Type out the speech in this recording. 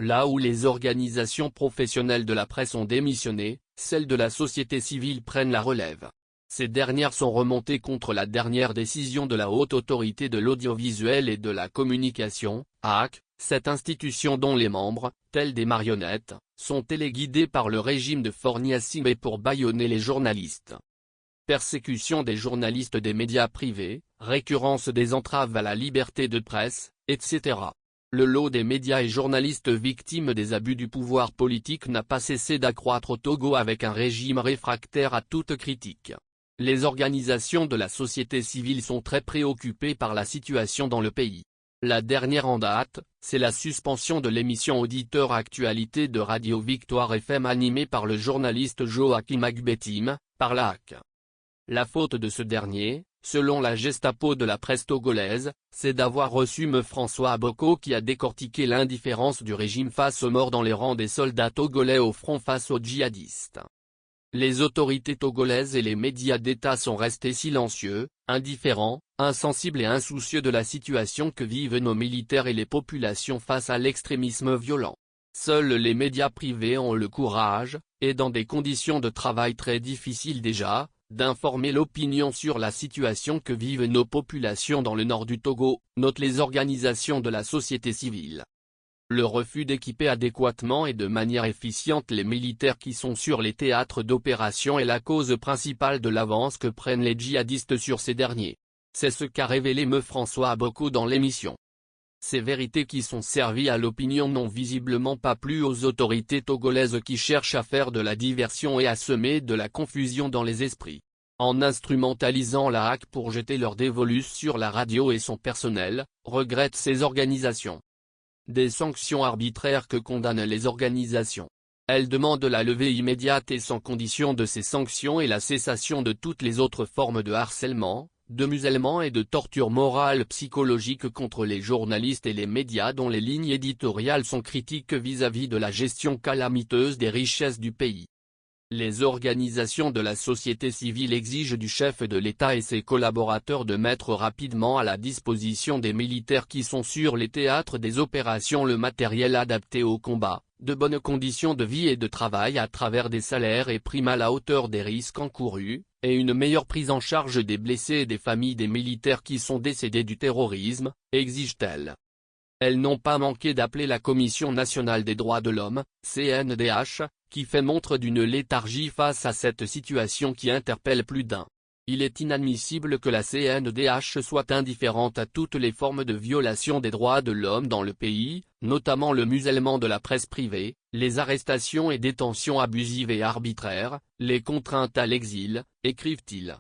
Là où les organisations professionnelles de la presse ont démissionné, celles de la société civile prennent la relève. Ces dernières sont remontées contre la dernière décision de la Haute Autorité de l'Audiovisuel et de la Communication, HAC, cette institution dont les membres, tels des marionnettes, sont téléguidés par le régime de Fornia-Simé pour bâillonner les journalistes. Persécution des journalistes des médias privés, récurrence des entraves à la liberté de presse, etc. Le lot des médias et journalistes victimes des abus du pouvoir politique n'a pas cessé d'accroître au Togo avec un régime réfractaire à toute critique. Les organisations de la société civile sont très préoccupées par la situation dans le pays. La dernière en date, c'est la suspension de l'émission Auditeur Actualité de Radio Victoire FM animée par le journaliste Joachim Agbetim, par la HAC. La faute de ce dernier, selon la Gestapo de la presse togolaise, c'est d'avoir reçu me François Aboko qui a décortiqué l'indifférence du régime face aux morts dans les rangs des soldats togolais au front face aux djihadistes. Les autorités togolaises et les médias d'État sont restés silencieux, indifférents, insensibles et insoucieux de la situation que vivent nos militaires et les populations face à l'extrémisme violent. Seuls les médias privés ont le courage, et dans des conditions de travail très difficiles déjà, d'informer l'opinion sur la situation que vivent nos populations dans le nord du Togo, notent les organisations de la société civile. Le refus d'équiper adéquatement et de manière efficiente les militaires qui sont sur les théâtres d'opération est la cause principale de l'avance que prennent les djihadistes sur ces derniers. C'est ce qu'a révélé me François Aboko dans l'émission. Ces vérités qui sont servies à l'opinion n'ont visiblement pas plu aux autorités togolaises qui cherchent à faire de la diversion et à semer de la confusion dans les esprits. En instrumentalisant la HAC pour jeter leur dévolus sur la radio et son personnel, regrettent ces organisations. Des sanctions arbitraires que condamnent les organisations. Elles demandent la levée immédiate et sans condition de ces sanctions et la cessation de toutes les autres formes de harcèlement, de musellement et de torture morale psychologique contre les journalistes et les médias dont les lignes éditoriales sont critiques vis-à-vis de la gestion calamiteuse des richesses du pays. Les organisations de la société civile exigent du chef de l'État et ses collaborateurs de mettre rapidement à la disposition des militaires qui sont sur les théâtres des opérations le matériel adapté au combat, de bonnes conditions de vie et de travail à travers des salaires et primes à la hauteur des risques encourus, et une meilleure prise en charge des blessés et des familles des militaires qui sont décédés du terrorisme, exigent-elles. Elles n'ont pas manqué d'appeler la Commission nationale des droits de l'homme, CNDH, qui fait montre d'une léthargie face à cette situation qui interpelle plus d'un. Il est inadmissible que la CNDH soit indifférente à toutes les formes de violation des droits de l'homme dans le pays, notamment le musellement de la presse privée, les arrestations et détentions abusives et arbitraires, les contraintes à l'exil, écrivent-ils.